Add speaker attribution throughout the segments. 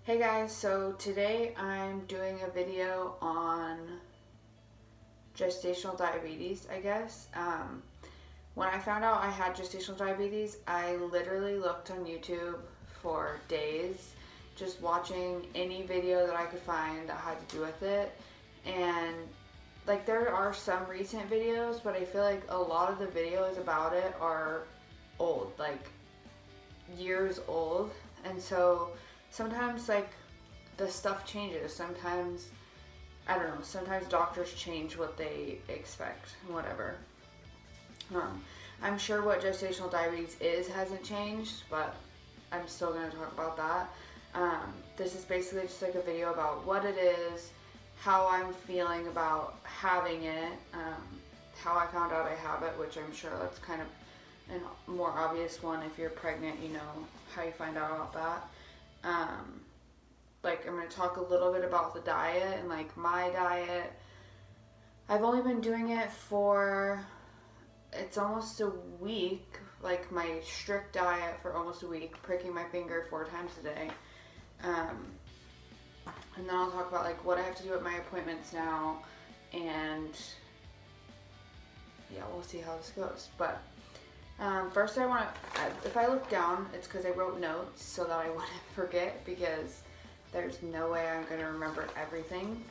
Speaker 1: Hey guys, so today I'm doing a video on gestational diabetes, I guess. When I found out I had gestational diabetes, I literally looked on YouTube for days, just watching any video that I could find that had to do with it. And like there are some recent videos, but I feel like a lot of the videos about it are old, like years old. And so sometimes like the stuff changes. Sometimes I don't know, sometimes doctors change what they expect, whatever. I'm sure what gestational diabetes is hasn't changed, but I'm still going to talk about that. This is basically just like a video about what it is, how I'm feeling about having it, how I found out I have it, which I'm sure that's kind of a more obvious one. If you're pregnant, you know how you find out about that. I'm going to talk a little bit about the diet and like my diet. I've only been doing it for, it's almost a week, like my strict diet for almost a week, pricking my finger 4 times a day. And then I'll talk about like what I have to do at my appointments now, and yeah, we'll see how this goes. But first I want to, if I look down, it's because I wrote notes so that I wouldn't forget, because there's no way I'm going to remember everything.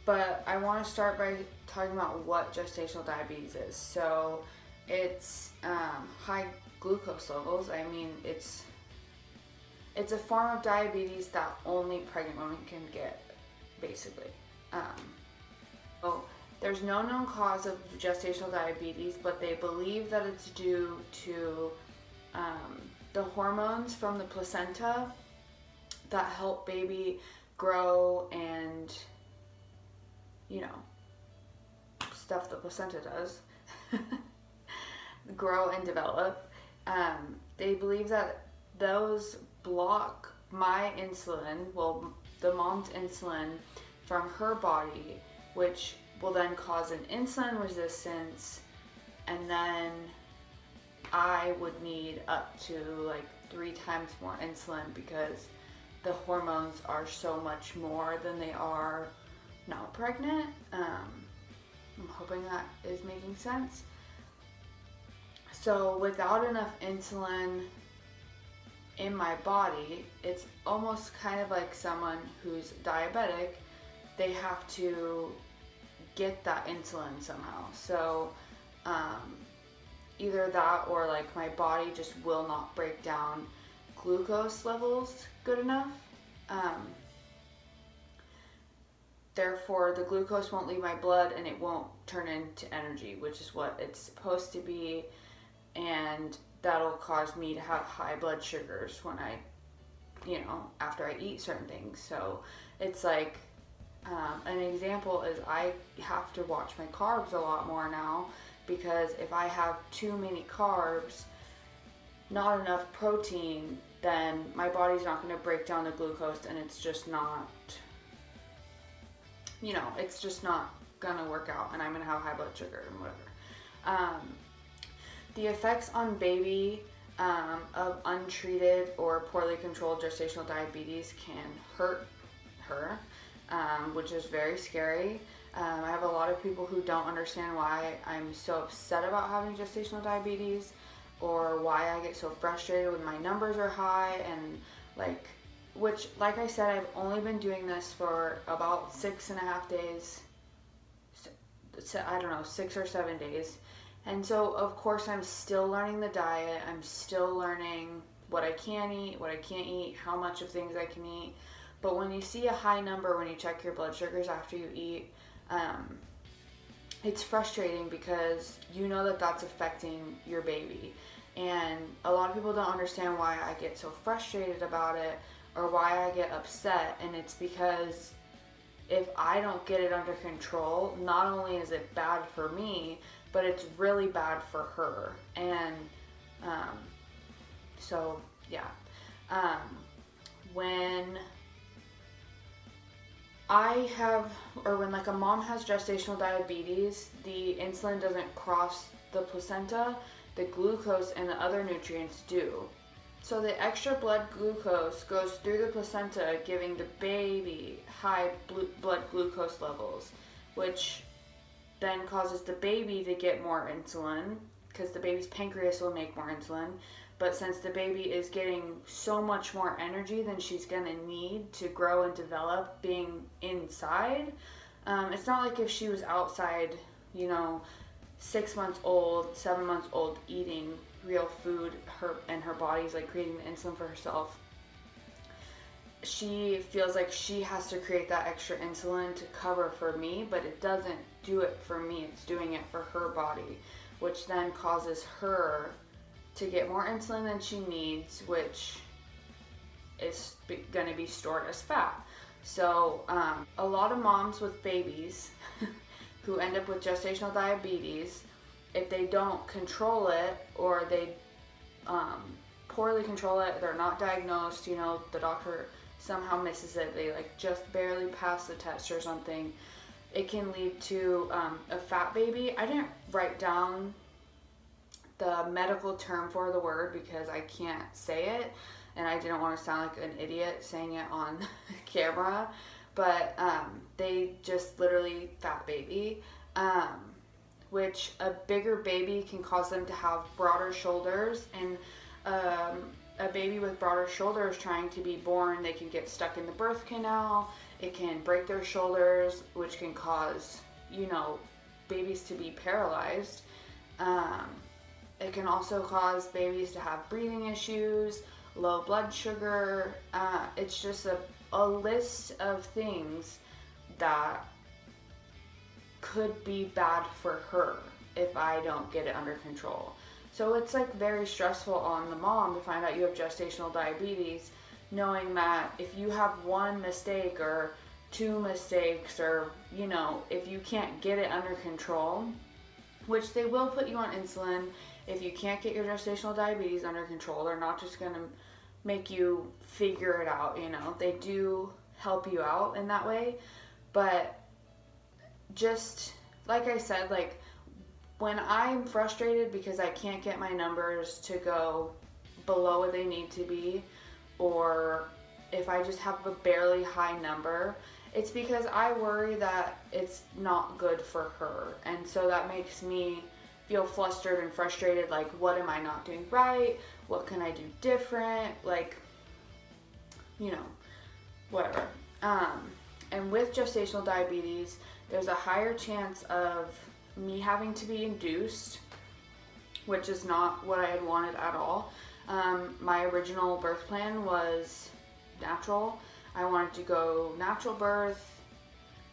Speaker 1: But I want to start by talking about what gestational diabetes is. So it's high glucose levels. I mean, it's a form of diabetes that only pregnant women can get, basically. So there's no known cause of gestational diabetes, but they believe that it's due to the hormones from the placenta that help baby grow and, you know, stuff the placenta does, grow and develop. They believe that those block my insulin, well, the mom's insulin from her body, which will then cause an insulin resistance, and then I would need up to like 3 times more insulin because the hormones are so much more than they are not pregnant. I'm hoping that is making sense. So without enough insulin in my body, it's almost kind of like someone who's diabetic. They have to get that insulin somehow. So either that or like my body just will not break down glucose levels good enough. Therefore, the glucose won't leave my blood and it won't turn into energy, which is what it's supposed to be. And that'll cause me to have high blood sugars when I, after I eat certain things. So it's like, an example is I have to watch my carbs a lot more now, because if I have too many carbs, not enough protein, then my body's not going to break down the glucose, and it's just not, it's just not going to work out, and I'm going to have high blood sugar and whatever. The effects on baby of untreated or poorly controlled gestational diabetes can hurt her, which is very scary. I have a lot of people who don't understand why I'm so upset about having gestational diabetes, or why I get so frustrated when my numbers are high, and which like I said, I've only been doing this for about 6.5 days. I don't know, 6 or 7 days. And so of course I'm still learning the diet. I'm still learning what I can eat, what I can't eat, how much of things I can eat. But when you see a high number when you check your blood sugars after you eat, it's frustrating, because you know that that's affecting your baby. And a lot of people don't understand why I get so frustrated about it, or why I get upset. And it's because if I don't get it under control, not only is it bad for me, but it's really bad for her. And so yeah, when when like a mom has gestational diabetes, the insulin doesn't cross the placenta, the glucose and the other nutrients do. So the extra blood glucose goes through the placenta, giving the baby high blood glucose levels, which then causes the baby to get more insulin because the baby's pancreas will make more insulin. But since the baby is getting so much more energy than she's going to need to grow and develop being inside, it's not like if she was outside, 6 months old, 7 months old, eating real food, her body's like creating the insulin for herself. She feels like she has to create that extra insulin to cover for me, but it doesn't do it for me. It's doing it for her body, which then causes her to get more insulin than she needs, which is going to be stored as fat. So a lot of moms with babies who end up with gestational diabetes, if they don't control it or they poorly control it, they're not diagnosed, the doctor somehow misses it, they like just barely pass the test or something, it can lead to a fat baby. I didn't write down the medical term for the word because I can't say it and I didn't want to sound like an idiot saying it on camera, but they just literally fat baby, which a bigger baby can cause them to have broader shoulders, and a baby with broader shoulders trying to be born, they can get stuck in the birth canal, it can break their shoulders, which can cause, babies to be paralyzed. It can also cause babies to have breathing issues, low blood sugar. It's just a list of things that could be bad for her if I don't get it under control. So it's like very stressful on the mom to find out you have gestational diabetes, knowing that if you have one mistake or two mistakes or, if you can't get it under control, which they will put you on insulin if you can't get your gestational diabetes under control. They're not just going to make you figure it out, They do help you out in that way. But just like I said, like when I'm frustrated because I can't get my numbers to go below what they need to be, or if I just have a barely high number, it's because I worry that it's not good for her. And so that makes me feel flustered and frustrated, like what am I not doing right? What can I do different? Like, whatever. And with gestational diabetes, there's a higher chance of me having to be induced, which is not what I had wanted at all. My original birth plan was natural. I wanted to go natural birth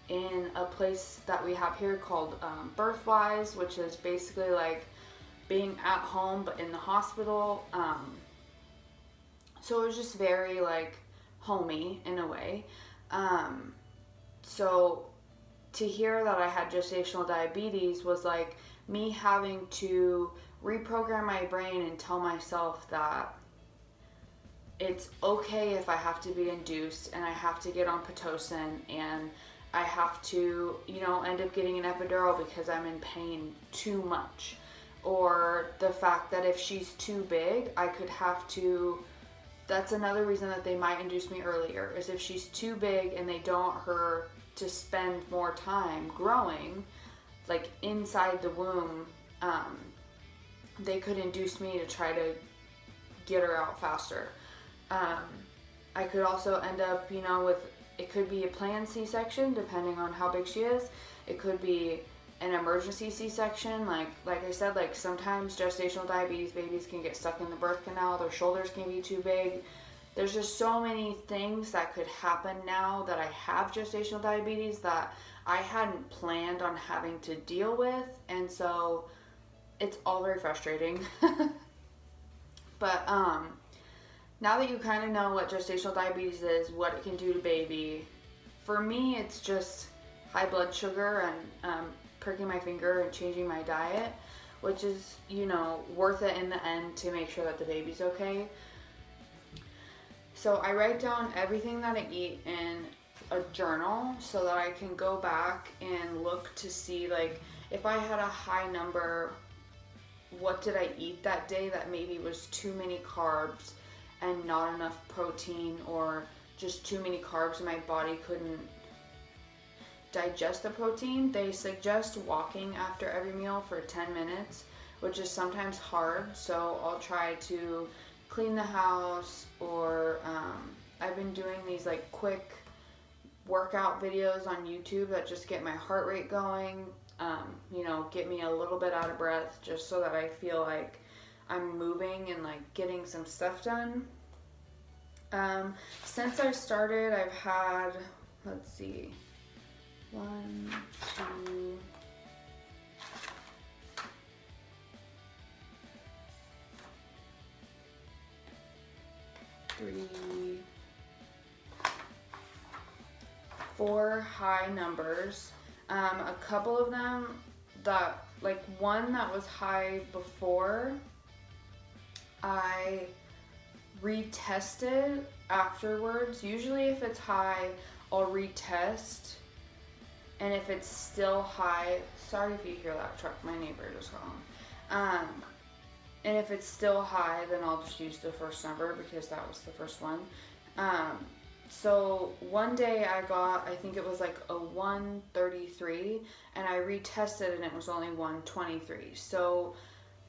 Speaker 1: in a place that we have here called Birthwise, which is basically like being at home but in the hospital. So it was just very like homey in a way. So to hear that I had gestational diabetes was like me having to reprogram my brain and tell myself that it's okay if I have to be induced and I have to get on Pitocin and I have to, end up getting an epidural because I'm in pain too much. Or the fact that if she's too big, I could have to, that's another reason that they might induce me earlier, is if she's too big and they don't want her to spend more time growing, like inside the womb, they could induce me to try to get her out faster. I could also end up, with, it could be a planned C-section depending on how big she is. It could be an emergency C-section. Like I said, like sometimes gestational diabetes babies can get stuck in the birth canal. Their shoulders can be too big. There's just so many things that could happen now that I have gestational diabetes that I hadn't planned on having to deal with. And so it's all very frustrating. But now that you kind of know what gestational diabetes is, what it can do to baby, for me it's just high blood sugar and pricking my finger and changing my diet, which is, worth it in the end to make sure that the baby's okay. So I write down everything that I eat in a journal so that I can go back and look to see, like, if I had a high number, what did I eat that day that maybe was too many carbs and not enough protein or just too many carbs and my body couldn't digest the protein, they suggest walking after every meal for 10 minutes, which is sometimes hard. So I'll try to clean the house, or I've been doing these like quick workout videos on YouTube that just get my heart rate going, get me a little bit out of breath, just so that I feel like I'm moving and like getting some stuff done. Since I started, I've had, let's see, 1, 2, 3, 4 high numbers. A couple of them that, like one that was high before, I retested afterwards. Usually if it's high, I'll retest. And if it's still high, sorry if you hear that truck, my neighbor just got home. And if it's still high, then I'll just use the first number because that was the first one. So one day I got, I think it was like a 133, and I retested and it was only 123. So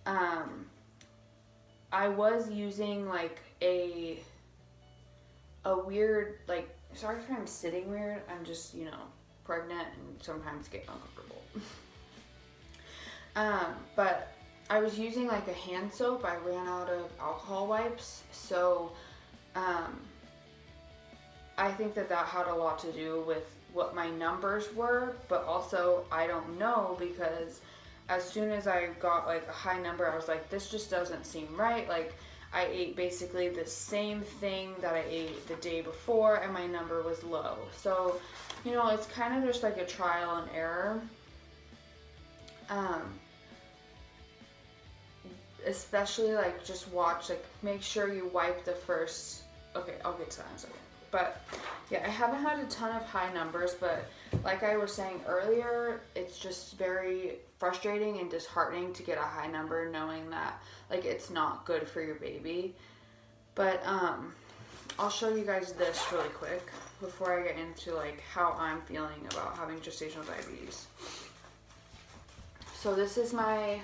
Speaker 1: I was using like a weird, like, sorry if I'm sitting weird, I'm just, pregnant and sometimes get uncomfortable. But I was using like a hand soap. I ran out of alcohol wipes, so I think that had a lot to do with what my numbers were, but also I don't know, because as soon as I got like a high number, I was like, this just doesn't seem right. Like, I ate basically the same thing that I ate the day before and my number was low. So, it's kind of just like a trial and error. Especially like just watch, like make sure you wipe the first, okay, I'll get to that in a second. But yeah, I haven't had a ton of high numbers, but like I was saying earlier, it's just very frustrating and disheartening to get a high number knowing that like it's not good for your baby. But I'll show you guys this really quick before I get into like how I'm feeling about having gestational diabetes. So this is my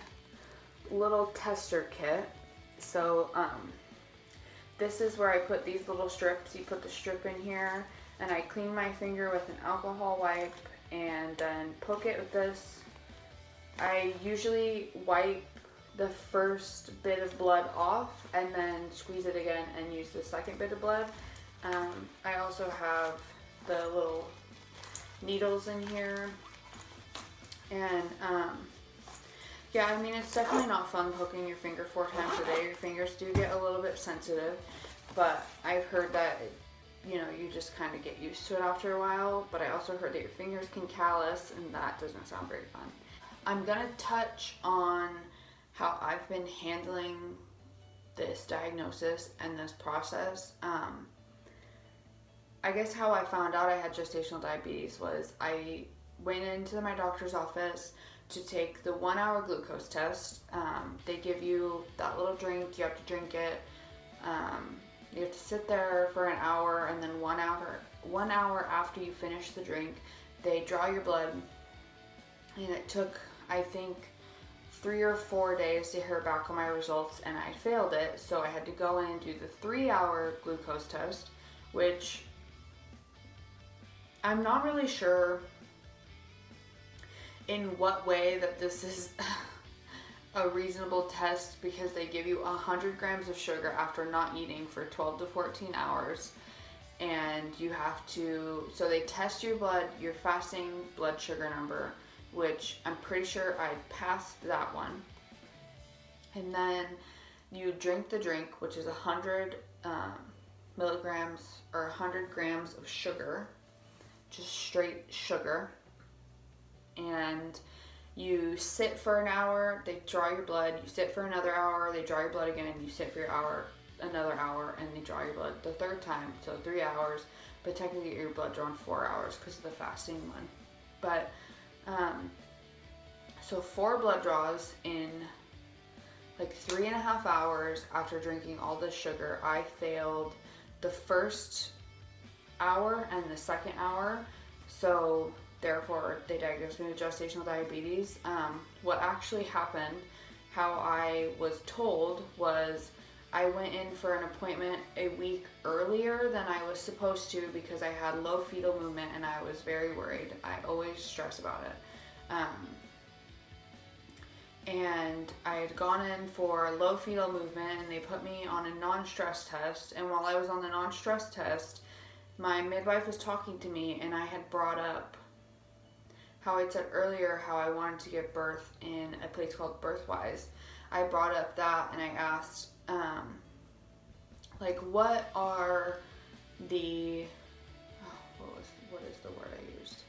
Speaker 1: little tester kit. So this is where I put these little strips. You put the strip in here, and I clean my finger with an alcohol wipe and then poke it with this. I usually wipe the first bit of blood off and then squeeze it again and use the second bit of blood. I also have the little needles in here, and yeah, I mean, it's definitely not fun poking your finger 4 times a day. Your fingers do get a little bit sensitive, but I've heard that, you just kind of get used to it after a while. But I also heard that your fingers can callus, and that doesn't sound very fun. I'm going to touch on how I've been handling this diagnosis and this process. I guess how I found out I had gestational diabetes was I went into my doctor's office to take the 1-hour glucose test. They give you that little drink, you have to drink it. You have to sit there for an hour, and then 1 hour after you finish the drink, they draw your blood. And it took, I think, 3 or 4 days to hear back on my results, and I failed it. So I had to go in and do the 3-hour glucose test, which I'm not really sure in what way that this is a reasonable test, because they give you 100 grams of sugar after not eating for 12 to 14 hours, and you have to, so they test your blood, your fasting blood sugar number, which I'm pretty sure I passed that one, and then you drink the drink, which is 100 milligrams or 100 grams of sugar, just straight sugar. And you sit for an hour, they draw your blood, you sit for another hour, they draw your blood again, you sit for another hour, and they draw your blood the third time, so 3 hours, but technically your blood drawn 4 hours because of the fasting one. But, so 4 blood draws in like 3.5 hours after drinking all this sugar, I failed the first hour and the second hour. So therefore they diagnosed me with gestational diabetes. What actually happened, how I was told, was I went in for an appointment a week earlier than I was supposed to because I had low fetal movement and I was very worried. I always stress about it. And I had gone in for low fetal movement and they put me on a non-stress test. And while I was on the non-stress test, my midwife was talking to me and I had brought up how I said earlier how I wanted to give birth in a place called Birthwise. I brought up that and I asked, like, what are the, what is the word I used?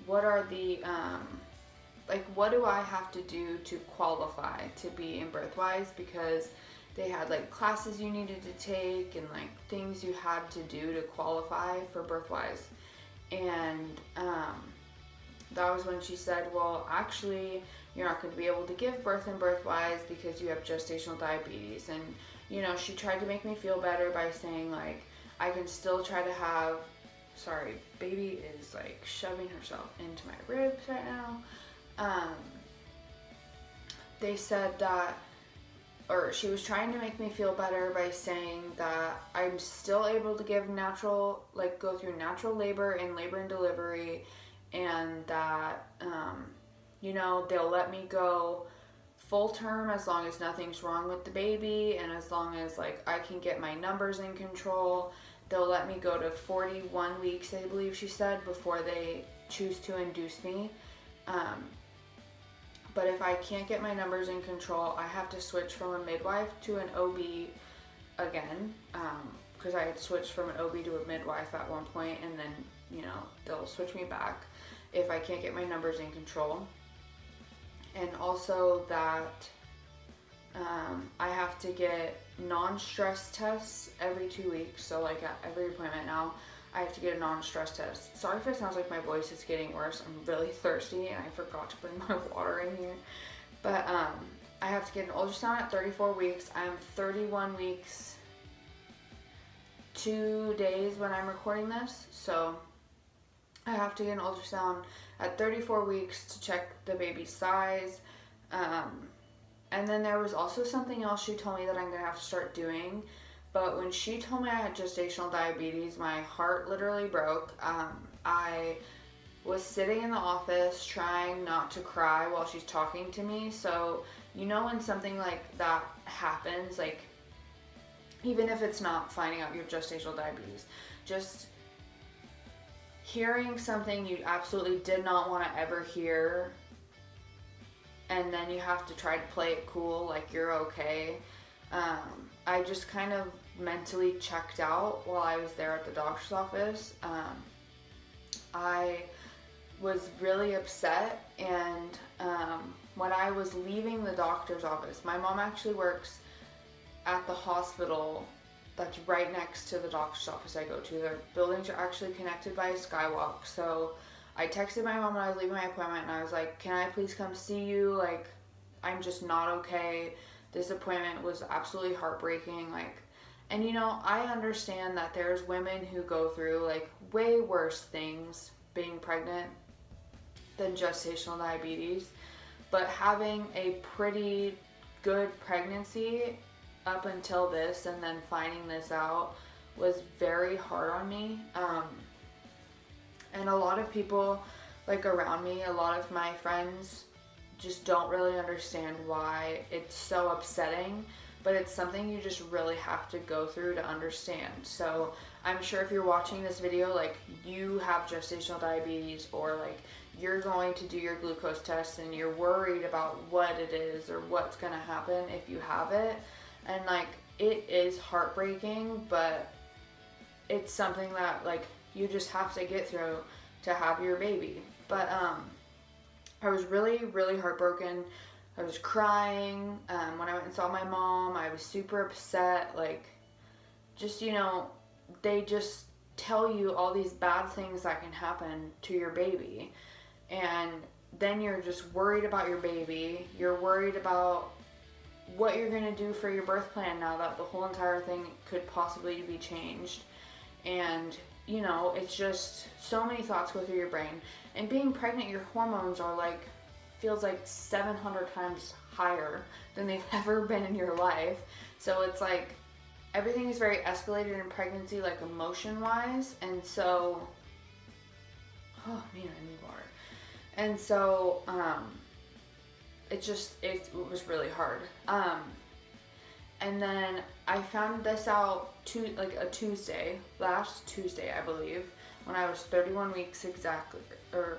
Speaker 1: What are the, like, what do I have to do to qualify to be in Birthwise? Because they had, like, classes you needed to take and, like, things you had to do to qualify for Birthwise. And that was when she said, well, actually, you're not going to be able to give birth in Birthwise because you have gestational diabetes. And, you know, she tried to make me feel better by saying, like, I can still try to have, sorry, baby is, like, shoving herself into my ribs right now. They said that, or she was trying to make me feel better by saying that I'm still able to give natural, like, go through natural labor and labor and delivery, and that, you know, they'll let me go full term as long as nothing's wrong with the baby, and as long as, like, I can get my numbers in control. They'll let me go to 41 weeks, I believe she said, before they choose to induce me. But if I can't get my numbers in control, I have to switch from a midwife to an OB again, because I had switched from an OB to a midwife at one point, and then, you know, they'll switch me back if I can't get my numbers in control. And also that I have to get non-stress tests every 2 weeks. So, like, at every appointment now, I have to get a non-stress test. Sorry if it sounds like my voice is getting worse. I'm really thirsty and I forgot to bring my water in here. But I have to get an ultrasound at 34 weeks. I'm 31 weeks, 2 days when I'm recording this. So I have to get an ultrasound at 34 weeks to check the baby's size. And then there was also something else she told me that I'm going to have to start doing. But when she told me I had gestational diabetes, my heart literally broke. I was sitting in the office trying not to cry while she's talking to me. So, you know, when something like that happens, like, even if it's not finding out you have gestational diabetes, just hearing something you absolutely did not want to ever hear, and then you have to try to play it cool like you're okay. I just kind of mentally checked out while I was there at the doctor's office. I was really upset, and when I was leaving the doctor's office, my mom actually works at the hospital that's right next to the doctor's office I go to. Their buildings are actually connected by a skywalk. So I texted my mom when I was leaving my appointment, and I was like, can I please come see you? Like, I'm just not okay. This appointment was absolutely heartbreaking. Like, and you know, I understand that there's women who go through, like, way worse things being pregnant than gestational diabetes. But having a pretty good pregnancy up until this, and then finding this out, was very hard on me. And a lot of people, like, around me, a lot of my friends just don't really understand why it's so upsetting, but it's something you just really have to go through to understand. So I'm sure if you're watching this video, like, you have gestational diabetes, or like you're going to do your glucose test and you're worried about what it is or what's going to happen if you have it. And, like, it is heartbreaking, but it's something that, like, you just have to get through to have your baby. But I was really, really heartbroken. I was crying. When I went and saw my mom, I was super upset. Like, just, you know, they just tell you all these bad things that can happen to your baby. And then you're just worried about your baby. You're worried about what you're going to do for your birth plan now that the whole entire thing could possibly be changed. And, you know, it's just so many thoughts go through your brain. And being pregnant, your hormones are like, feels like 700 times higher than they've ever been in your life. So it's like, everything is very escalated in pregnancy, like emotion-wise. And so, oh man, I need water. And so, it was really hard. And then I found this out last Tuesday, I believe, when I was 31 weeks exactly, or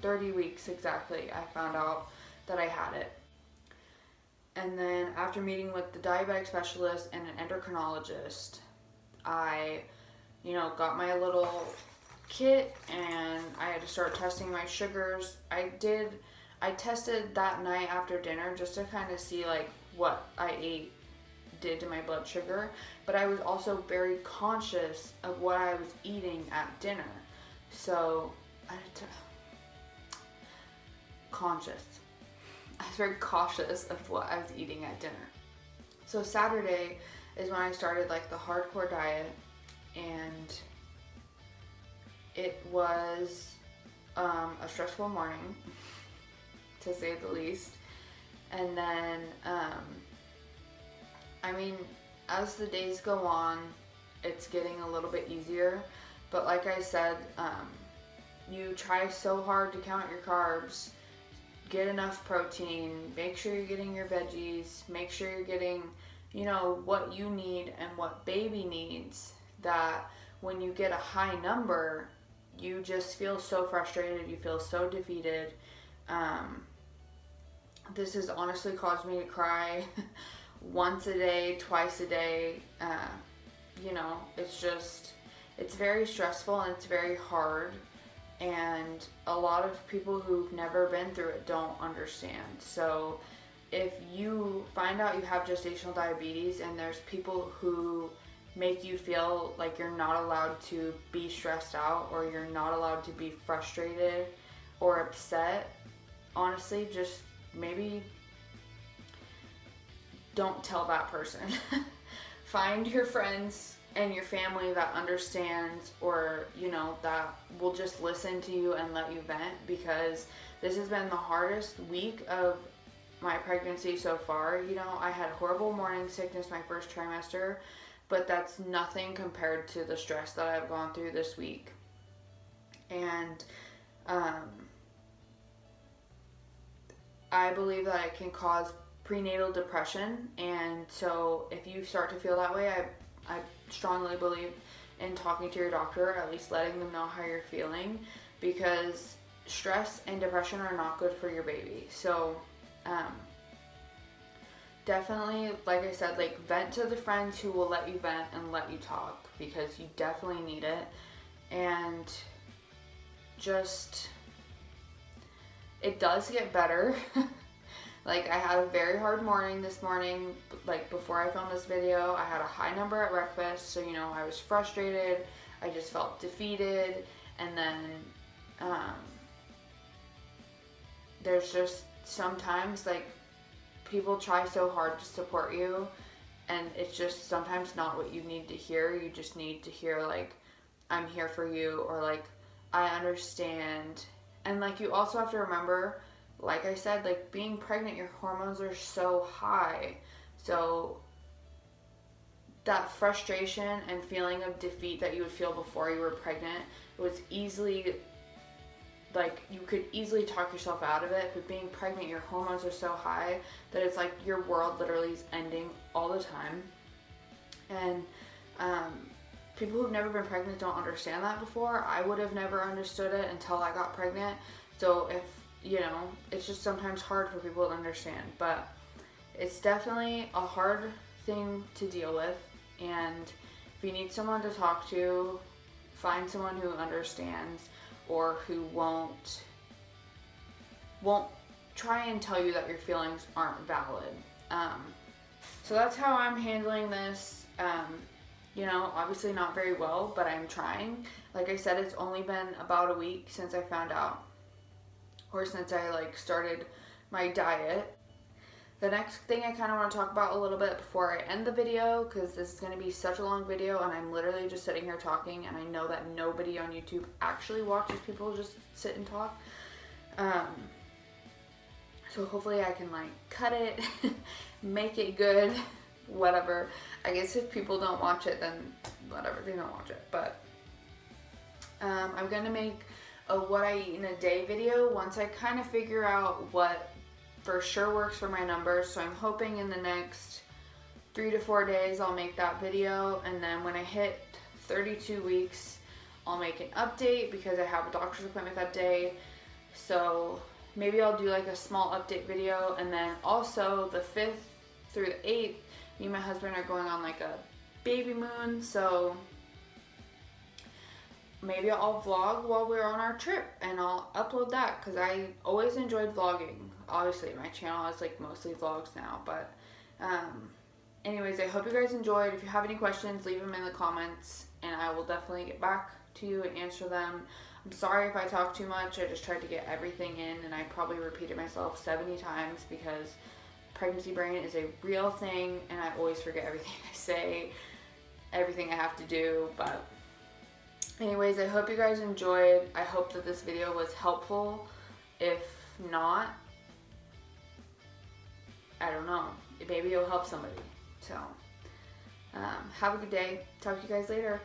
Speaker 1: 30 weeks exactly, I found out that I had it. And then after meeting with the diabetic specialist and an endocrinologist, I, got my little kit and I had to start testing my sugars. I tested that night after dinner just to kind of see like what I ate did to my blood sugar, but I was also very conscious of what I was eating at dinner. So I was very cautious of what I was eating at dinner. So Saturday is when I started like the hardcore diet, and it was a stressful morning, to say the least. And then, as the days go on, it's getting a little bit easier. But like I said, you try so hard to count your carbs, get enough protein, make sure you're getting your veggies, make sure you're getting, what you need and what baby needs, that when you get a high number, you just feel so frustrated, you feel so defeated. This has honestly caused me to cry once a day, twice a day. It's very stressful and it's very hard. And a lot of people who've never been through it don't understand. So if you find out you have gestational diabetes and there's people who make you feel like you're not allowed to be stressed out or you're not allowed to be frustrated or upset, honestly, just maybe don't tell that person. Find your friends and your family that understands, or that will just listen to you and let you vent, because this has been the hardest week of my pregnancy so far. I had horrible morning sickness my first trimester, but that's nothing compared to the stress that I've gone through this week. And I believe that it can cause prenatal depression, and so if you start to feel that way, I strongly believe in talking to your doctor, at least letting them know how you're feeling, because stress and depression are not good for your baby. So definitely, like I said, like vent to the friends who will let you vent and let you talk, because you definitely need it. And just, it does get better. Like, I had a very hard morning this morning. Like, before I filmed this video, I had a high number at breakfast, so I was frustrated, I just felt defeated. And then there's just sometimes, like, people try so hard to support you, and it's just sometimes not what you need to hear. You just need to hear, like, I'm here for you, or like, I understand. And like, you also have to remember, like I said, like, being pregnant, your hormones are so high. So that frustration and feeling of defeat that you would feel before you were pregnant, it was easily, like, you could easily talk yourself out of it. But being pregnant, your hormones are so high that it's like your world literally is ending all the time. And people who've never been pregnant don't understand that before. I would have never understood it until I got pregnant. So if it's just sometimes hard for people to understand, but it's definitely a hard thing to deal with. And if you need someone to talk to, find someone who understands, or who won't try and tell you that your feelings aren't valid. So that's how I'm handling this. Obviously not very well, but I'm trying. Like I said, it's only been about a week since I found out, or since I started my diet. The next thing I kind of want to talk about a little bit before I end the video, because this is going to be such a long video and I'm literally just sitting here talking, and I know that nobody on YouTube actually watches people just sit and talk. So hopefully I can like cut it, make it good, whatever. I guess if people don't watch it, then whatever, they don't watch it. But I'm going to make a what I eat in a day video once I kind of figure out what for sure works for my numbers. So I'm hoping in the next 3 to 4 days I'll make that video, and then when I hit 32 weeks I'll make an update because I have a doctor's appointment that day. So maybe I'll do like a small update video, and then also the 5th through the 8th, me and my husband are going on like a baby moon, so maybe I'll vlog while we're on our trip and I'll upload that because I always enjoyed vlogging. Obviously my channel is like mostly vlogs now, but anyways, I hope you guys enjoyed. If you have any questions, leave them in the comments and I will definitely get back to you and answer them. I'm sorry if I talk too much. I just tried to get everything in, and I probably repeated myself 70 times because pregnancy brain is a real thing and I always forget everything I say, everything I have to do. But anyways, I hope you guys enjoyed. I hope that this video was helpful. If not, I don't know. Maybe it'll help somebody. So, have a good day. Talk to you guys later.